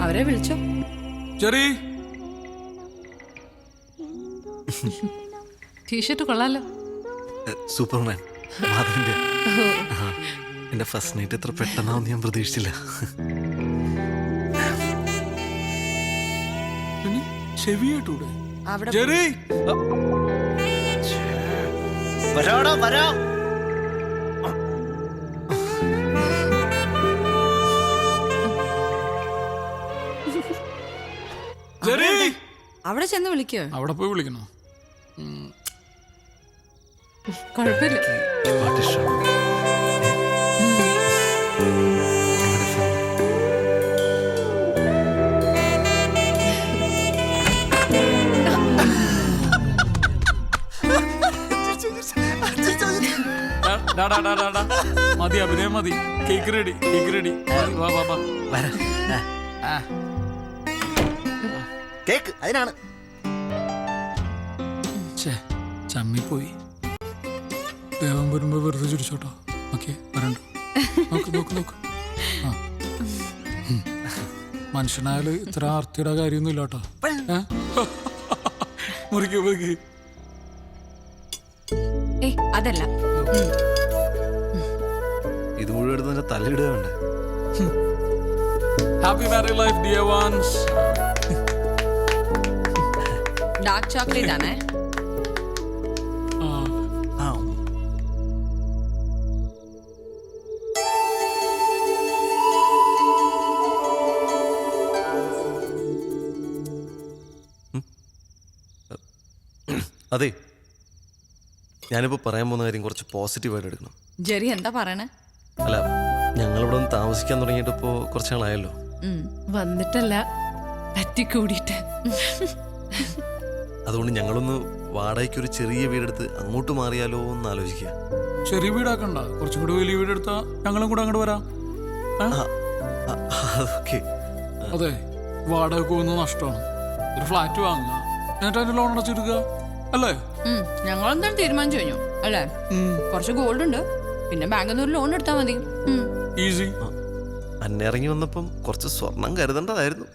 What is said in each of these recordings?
അവരെ വിളിച്ചോ. Cherry T shirt കൊള്ളാലോ. സൂപ്പർമാൻ മാധവന്റെ. എന്റെ ഫസ്റ്റ് നൈറ്റ് എത്ര പെട്ടെന്നാവും ഞാൻ പ്രതീക്ഷിച്ചില്ല. ചെവിയായിട്ടൂടെ അവിടെ ചെറി വരാടാ വരാ. ചെറി അവിടെ ചെന്ന് വിളിക്കോ. അവിടെ പോയി വിളിക്കണോ? കുഴപ്പമില്ല. മതി അഭിനയം മതി. Cake ready, cake ready. വാ വാ വാ. കേക്ക് അതിനാണ്. ചമ്മിപ്പോയി. ദേവൻ വരുമ്പോ വെറുതെ ചിരിച്ചോട്ടോ. ഓക്കെ വരണ്ട. നോക്ക് നോക്ക് നോക്ക്. മനുഷ്യനായാല് ഇത്ര ആർത്തിയുടെ കാര്യമൊന്നും ഇല്ലാട്ടോ. മുറിക്ക് മുറിക്ക്. അതല്ല, ഇത് മുഴുവൻ എടുത്ത് തലയിടുക വേണ്ടേ? Happy married life dear ones. Dark chocolate ആണേ. അതെ, ഞാനിപ്പോ പറയാൻ പോകുന്ന കാര്യം കുറച്ച് പോസിറ്റീവായിട്ട് എടുക്കണം. ജെറി എന്താ പറയണേ? അല്ല, ഞങ്ങളിവിടെ ഒന്ന് താമസിക്കാൻ തുടങ്ങിയിട്ട് ഇപ്പോ കുറച്ച് നാളായല്ലോ. വന്നിട്ടല്ല, പറ്റിക്കൂടിയിട്ട്. അതുകൊണ്ട് ഞങ്ങളൊന്ന് വാടകയ്ക്ക് ഒരു ചെറിയ വീടെടുത്ത് അങ്ങോട്ട് മാറിയാലോ എന്ന് ആലോചിക്കുക. ചെറിയ വീടാക്കണ്ട, കുറച്ചും കൂടി വലിയ വീടെടുത്താ ഞങ്ങളും കൂടെ അങ്ങോട്ട് വരാം. അതൊക്കെ അതെ, വാടക പോകുന്നത് നഷ്ടമാണ്. ഒരു ഫ്ലാറ്റ് വാങ്ങുക, എന്നിട്ട് അതിന്റെ ലോൺ അടച്ചെടുക്കുക അല്ലേ? ഞങ്ങളെന്താണ് തീരുമാനിച്ചു കഴിഞ്ഞു അല്ലേ? കുറച്ച് ഗോൾഡ് ഉണ്ട്, പിന്നെ ബാങ്കിൽ നിന്ന് ഒരു ലോൺ എടുത്താൽ മതി. ഈസി. അന്നിറങ്ങി വന്നപ്പം കുറച്ച് സ്വർണം കരുതേണ്ടതായിരുന്നു.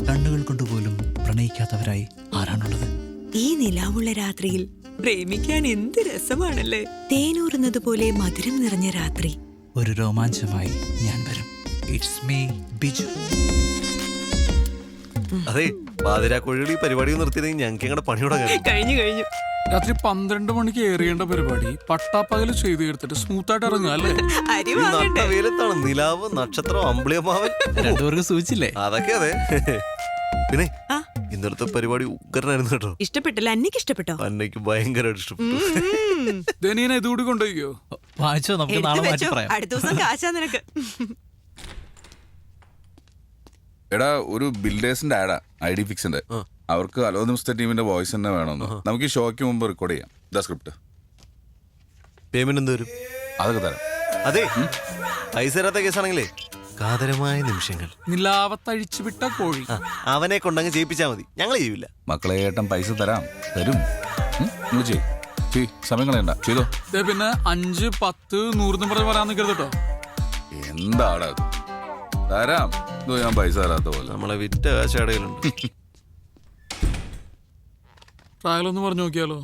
കണ്ണുകൾ കൊണ്ടുപോലും പ്രണയിക്കാത്തവരായി ആരാണുള്ളത്? ഈ നിലാവുള്ള രാത്രിയിൽ പ്രേമിക്കാൻ എന്ത് രസമാണല്ലേ. തേനൂറുന്നത് പോലെ മധുരം നിറഞ്ഞ രാത്രി. ഒരു രോമാഞ്ചമായി ഞാൻ വരും. It's me Biju. അതെ, പാതിരാക്കോഴികൾ ഈ പരിപാടി നിർത്തിയിരുന്നെങ്കിൽ ഞങ്ങൾക്ക് ഞങ്ങളുടെ പണിയോടെ കഴിഞ്ഞു കഴിഞ്ഞു. രാത്രി 12 മണിക്ക് ഏറിയേണ്ട പരിപാടി പട്ടാപ്പകല് ചെയ്ത് എടുത്തിട്ട് സ്മൂത്തായിട്ട് ഇറങ്ങുക അല്ലേ? വെയിലത്താണ് നിലാവ്, നക്ഷത്രം, അമ്പിളിയമ്മാവൻ. രണ്ടുപേർക്ക് സൂചിച്ചില്ലേ? അതൊക്കെ അതെ. പിന്നെ ഇന്നലത്തെ പരിപാടി ഉഗ്രനായിരുന്നു കേട്ടോ. ഇഷ്ടപ്പെട്ടില്ല? അന്നയ്ക്ക് ഇഷ്ടപ്പെട്ടോ? അന്നയ്ക്ക് ഭയങ്കരമായിട്ട് ഇഷ്ടപ്പെട്ടു. ദനീന ഇതുകൂടി കൊണ്ടുപോയിക്കോ. വായിച്ചോ, നമുക്ക് നാളെ മാറ്റി പറയാം. അടുത്ത ദിവസം കാശാ നിനക്ക്. എടാ, ഒരു ബിൽഡേഴ്സിന്റെ ആഡാ ഐ ഡി ഫിക്സിന്റെ. അവർക്ക് അലോ നിമിഷത്തെ ടീമിന്റെ വോയിസ് തന്നെ വേണമെന്ന്. നമുക്ക് ഈ ഷോയ്ക്ക് മുമ്പ് റെക്കോർഡ് ചെയ്യാം. ഇതാ സ്ക്രിപ്റ്റ്. പേയ്മെന്റ് എന്ത് വരും? അതൊക്കെ തരാം. അതെ, പൈസ തരാത്ത കേസാണെങ്കിലേ കാതരമായ നിമിഷങ്ങൾ. നിലാവത്തഴിച്ചു വിട്ട കോഴി. അവനെ കൊണ്ടങ്ങ് ചെയ്യിപ്പിച്ചാ മതി, ഞങ്ങൾ ചെയ്യൂല. മക്കളെ ഏട്ടൻ പൈസ തരാം, തരും. സമയം കളയണ്ട, ചെയ്തോ. പിന്നെ 5, 10, 100 പറഞ്ഞ് പറയാൻ നിൽക്കരുത് കേട്ടോ. എന്താടാ തരാം. ഞാൻ പൈസ തരാത്ത പോലെ. നമ്മളെ വിറ്റ കാശടയിലുണ്ട്. ട്രയലൊന്ന് പറഞ്ഞു നോക്കിയാലോ?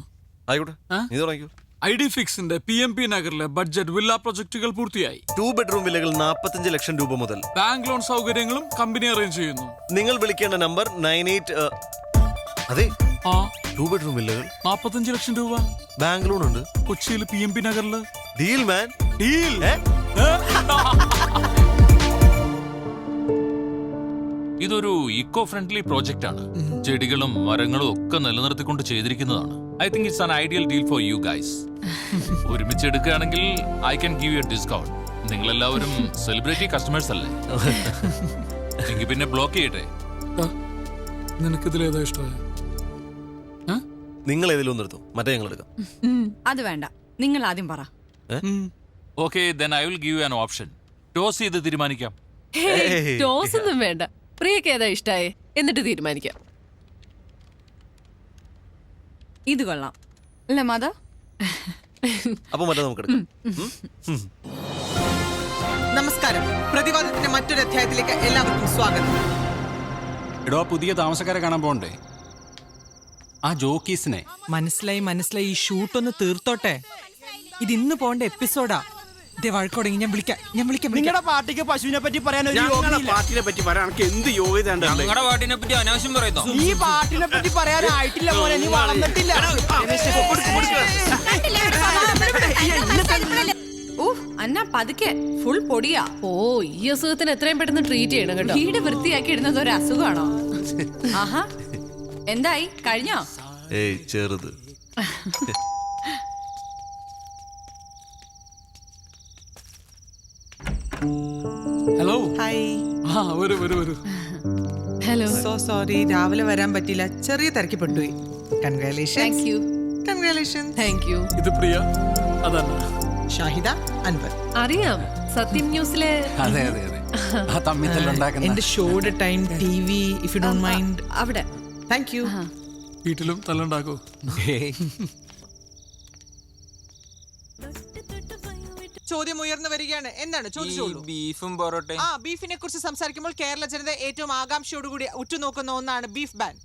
ആയിക്കോട്ടെ, നീ തുടങ്ങിക്കോ. ഐ ഡി ഫിക്സിന്റെ PMP നഗറിലെ ബഡ്ജറ്റ് വില്ല പ്രൊജക്ടുകൾ പൂർത്തിയായി. 2 ബെഡ്റൂം വില്ലകൾ 45 ലക്ഷം രൂപ മുതൽ. ബാങ്ക് ലോൺ സൗകര്യങ്ങളും കമ്പനി അറേഞ്ച് ചെയ്യുന്നു. നിങ്ങൾ വിളിക്കേണ്ട നമ്പർ 98. അതെ, 2 ബെഡ്റൂം വില്ലകൾ 45 ലക്ഷം രൂപ. ബാങ്ക് ലോൺ ഉണ്ട്. കൊച്ചിയിൽ PMP നഗറില്. Deal man, deal. ഇതൊരു ഇക്കോ ഫ്രണ്ട്ലി പ്രോജക്റ്റ് ആണ്. ചെടികളും മരങ്ങളും ഒക്കെ നിലനിർത്തിക്കൊണ്ട് ചെയ്തിരിക്കുന്നതാണ്. I think it's an ideal deal for you guys. ഒരുമിച്ച് എടുക്കുകയാണെങ്കിൽ I can give you a discount. നിങ്ങൾ എല്ലാവരും സെലിബ്രിറ്റി കസ്റ്റമേഴ്സ് അല്ലേ? എങ്കിൽ പിന്നെ ബ്ലോക്ക് ചെയ്യട്ടെ. നിനക്കിതിലേതാ ഇഷ്ടമായ? നിങ്ങൾ ഏതെങ്കിലും എടുത്തു, മറ്റേ ഞങ്ങൾ എടുക്കാം. അത് വേണ്ട, നിങ്ങൾ ആദ്യം പറ. Okay, then I will give you an option. Toss ചെയ്ത് തീരുമാനിക്കാം. ടോസ് ഒന്നും വേണ്ട, പ്രിയക്ക് ഏതാ ഇഷ്ടായേ എന്നിട്ട് തീരുമാനിക്കാം. ഇത് കൊള്ളാം അല്ലേ മാധവ്? അപ്പൊ മറ്റേ നമുക്ക് എടുക്കാം. നമസ്കാരം. പ്രതിവാദത്തിന്റെ മറ്റൊരു അധ്യായത്തിലേക്ക് എല്ലാവർക്കും സ്വാഗതം. എടോ പുതിയ താമസക്കാരെ കാണാൻ പോണ്ടേ? ആ ജോക്കീസിനെ മനസ്സിലായി. ഈ ഷൂട്ടൊന്ന് തീർത്തോട്ടെ. ഇത് ഇന്ന് പോണ്ട എപ്പിസോഡാ. വഴക്കോടെങ്കിൽ ഞാൻ വിളിക്കാം. നിങ്ങളുടെ പാർട്ടിക്ക് പശുവിനെ പറ്റി പറയാൻ ഒരു പാർട്ടിനെ പറ്റി പറയാൻ എന്ത് യോഗ്യത ഞങ്ങളുടെ പാർട്ടിനെ പറ്റി അനാവശ്യം പറയുന്നു. ഈ പാർട്ടിനെ പറ്റി പറയാനായിട്ടില്ല മോനെ, നീ വളർന്നിട്ടില്ല. അന്ന പതുക്കെ ഫുൾ പൊടിയാ. ഓ ഈ അസുഖത്തിന് എത്രയും പെട്ടെന്ന് ട്രീറ്റ് ചെയ്യണം കേട്ടോ. വീട് വൃത്തിയാക്കി ഇടുന്നത് ഒരു അസുഖമാണോ? ആഹാ, എന്തായി കഴിഞ്ഞോ? ഏയ് ചെറുത്. ഹലോ. ഹായ്. വരൂ. ഹലോ. സോ സോറി, രാവിലെ വരാൻ പറ്റില്ല. ചെറിയ തിരക്കി പെട്ടുപോയി. കൺഗ്രാലേഷൻസ്. Thank you. ഇത് പ്രിയ, അതല്ല ഷാഹിദ, അൻവർ. അറിയാം, സത്യം ന്യൂസിലെ. അതെ ആ തമ്മിത്തല്ലുണ്ടാക്കുന്ന എന്റെ ഷോയുടെ time TV, if you don't mind. അവിടെ താങ്ക് യു. വീട്ടിലും തല്ലുണ്ടാക്കോ? ചോദ്യം ഉയർന്നു വരികയാണ്. എന്താണ് ചോദിച്ചോളൂ. ബീഫും പൊറോട്ടയും. ബീഫിനെ കുറിച്ച് സംസാരിക്കുമ്പോൾ കേരള ജനത ഏറ്റവും ആകാംക്ഷയോടുകൂടി ഉറ്റുനോക്കുന്ന ഒന്നാണ് ബീഫ് ബാൻ.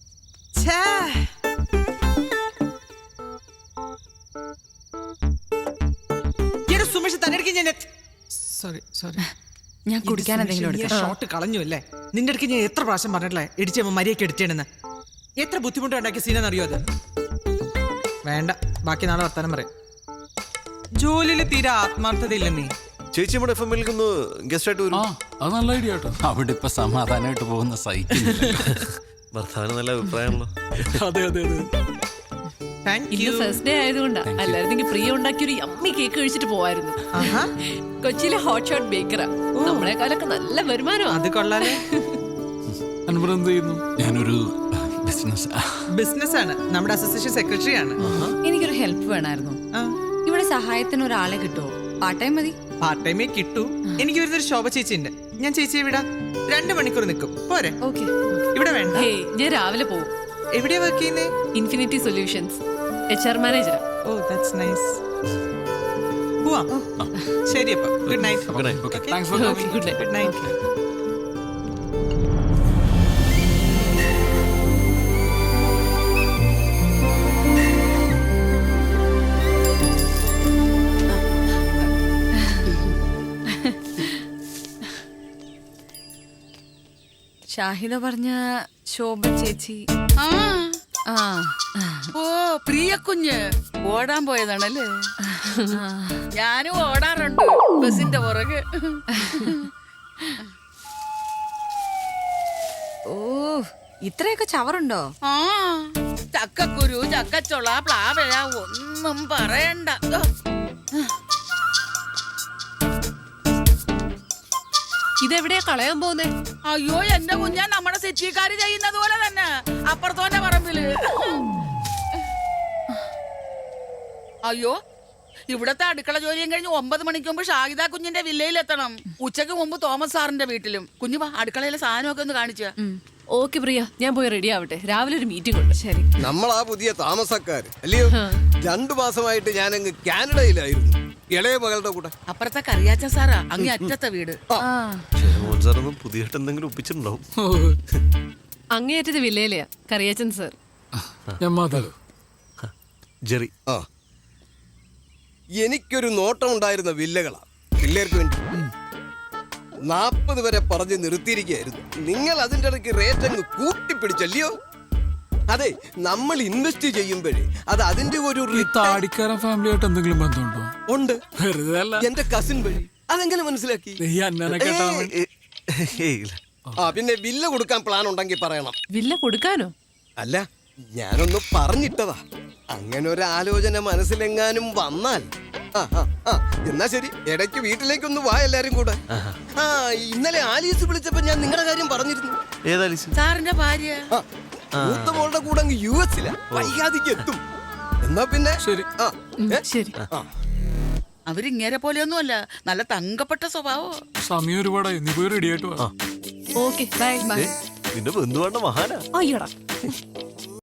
സുമേഷ് തന്നെടുക്കി ഞാൻ സോറി ഞാൻ കുടിക്കാൻ എന്തെങ്കിലും എടുക്കാം. ഷോട്ട് കളഞ്ഞു അല്ലേ? നിന്റെ അടുക്ക് ഞാൻ എത്ര പ്രാവശ്യം പറഞ്ഞിട്ടില്ലേ ഇടിച്ചമ്മ മരിയൊക്കെ എടുത്തേണെന്ന്. എത്ര ബുദ്ധിമുട്ടുണ്ടാക്കിയ സീനെന്നറിയോ അത്? വേണ്ട, ബാക്കി നാളെ വർത്താനം പറയാം. ജോലിയിൽ തീരെ ആത്മാർത്ഥത ഇല്ല നീ. ചേച്ചി നമ്മുടെ FM ഒന്ന് ഗസ്റ്റ് ആയിട്ട് വരും. അത് നല്ല ഐഡിയ കേട്ടോ. അവിടെ ഇപ്പൊ സമാധാനമായിട്ട് പോകുന്ന സൈക്കിൾ. ഭർത്താവിന് നല്ല അഭിപ്രായമാണല്ലോ. അതെ ഇന്ന് ഫസ്റ്റ് ഡേ ആയതുകൊണ്ടാ. അല്ലായിരുന്നെങ്കിൽ പ്രിയ ഉണ്ടാക്കിയ ഒരു യമ്മി കേക്ക് കഴിച്ചിട്ട് പോവായിരുന്നു. കൊച്ചിയിലെ ഹോട്ട് ഷോട്ട് ബേക്കറാ. നമ്മളെക്കാളൊക്കെ നല്ല വരുമാനമാണ്. അത് കൊള്ളാലേ. അൻവർ എന്ത് ചെയ്യുന്നു? ഞാനൊരു ബിസിനസ് ആണ്. നമ്മുടെ അസോസിയേഷൻ സെക്രട്ടറി ആണ്. എനിക്കൊരു ഹെൽപ്പ് വേണമായിരുന്നു. ഇവിടെ സഹായത്തിന് ഒരാളെ കിട്ടുമോ? പാർട്ട് ടൈം മതി. പാർട്ട് ടൈമേ കിട്ടൂ. എനിക്ക് വരുന്നൊരു ശോഭ ചേച്ചി ഉണ്ട്. ഞാൻ ചേച്ചിയെ വിടാം. 2 മണിക്കൂർ നിൽക്കും. പോരെ? ഓക്കെ. ഇവിടെ വേണ്ട. ഞാൻ രാവിലെ പോവും. എവിടെയാ വർക്ക് ചെയ്യുന്നേ? Infinity Solutions HR manager. Oh that's nice. പോവാം. ശരി അപ്പൊ good night. Thanks for coming. Good night. Good night. Shahida പറഞ്ഞ ശോഭ ചേച്ചി. ഓ പ്രിയ കുഞ്ഞ് ഓടാൻ പോയതാണല്ലേ? ഞാനും ഓടാറുണ്ട് ബസിന്റെ പുറകെ. ഓ ഇത്രയൊക്കെ ചവറുണ്ടോ? ചക്കക്കുരു, ചക്കച്ചൊള, പ്ലാവഴ ഒന്നും പറയണ്ട. ഇതെവിടെയാ കളയാൻ പോകുന്നേ? അയ്യോ എന്റെ കുഞ്ഞാ, നമ്മുടെ സെറ്റിക്കാര് ചെയ്യുന്നത് പോലെ തന്നെ അപ്പുറത്തോന്റെ പറമ്പില്. അയ്യോ ഇവിടത്തെ അടുക്കള ജോലിയും കഴിഞ്ഞ് 9 മണിക്ക് മുമ്പ് ഷാഹിദ കുഞ്ഞിന്റെ വില്ലയിൽ എത്തണം. ഉച്ചക്ക് മുമ്പ് തോമസ് സാറിന്റെ വീട്ടിലും. കുഞ്ഞു വാ, അടുക്കളയിലെ സാധനമൊക്കെ ഒന്ന് കാണിച്ച. ഓക്കെ പ്രിയ, ഞാൻ പോയി റെഡി ആവട്ടെ. രാവിലെ ഒരു മീറ്റിംഗ് ഉണ്ട്. ശരി. നമ്മളാ പുതിയ താമസക്കാര് അല്ലയോ? 2 മാസമായിട്ട് ഞാനങ്ങ് കാനഡയിലായിരുന്നു, ഇളയ മകളുടെ കൂടെ. അപ്പുറത്തെ കറിയാച്ച സാറാ, അങ്ങേ അറ്റത്തെ വീട്. സാറൊന്നും പുതിയായിട്ട് എന്തെങ്കിലും ഒപ്പിച്ചിട്ടുണ്ടാവും. അങ്ങേയറ്റത് വില്ലയിലെയാ കറിയാച്ചൻ സർ. ജെറി. എനിക്കൊരു നോട്ടം ഉണ്ടായിരുന്ന വില്ലകളാ പിള്ളേർക്ക് വേണ്ടി. 40 വരെ പറഞ്ഞ് നിർത്തിയിരിക്കുകയായിരുന്നു. നിങ്ങൾ അതിന്റെ ഇടയ്ക്ക് റേറ്റ് അങ്ങ് കൂട്ടിപ്പിടിച്ചല്ലയോ? അതെ, നമ്മൾ ഇൻവെസ്റ്റ് ചെയ്യുമ്പോഴേ അത് അതിന്റെ ഒരു താടിക്കാരൻ ഫാമിലി ആയിട്ട് എന്തെങ്കിലും ബന്ധമുണ്ടോ? ഉണ്ട്. വെറുതെ അല്ല. എന്റെ കസിൻ വഴി. അതെങ്ങനെ മനസ്സിലാക്കി? പിന്നെ വില്ല കൊടുക്കാൻ പ്ലാൻ ഉണ്ടെങ്കിൽ പറയണം. വില്ല കൊടുക്കാനോ? അല്ല, ഞാനൊന്ന് പറഞ്ഞിട്ടതാ. അങ്ങനെ ഒരു ആലോചന മനസ്സിലെങ്ങാനും വന്നാൽ. എന്നാ ശരി, ഇടയ്ക്ക് വീട്ടിലേക്കൊന്ന് വാ എല്ലാരും കൂടെ. ഇന്നലെ ആലീസ് വിളിച്ചപ്പോ ഞാൻ നിങ്ങളുടെ കാര്യം പറഞ്ഞിരുന്നു. സാറിന്റെ ഭാര്യ മൂത്ത മോളുടെ കൂടെ അങ്ങ് US വൈകാതിക്ക് എത്തും. എന്നാ പിന്നെ ശരി. ശരി. അവരിങ്ങേരെ പോലെയൊന്നുമല്ല, നല്ല തങ്കപ്പെട്ട സ്വഭാവം. സമയം ഒരുപാടായി, നീ പോയി റെഡി ആയിട്ട് വാ. Okay bye. നിന്റെ ബന്ധുവാണ് മഹാനാ. അയ്യടാ.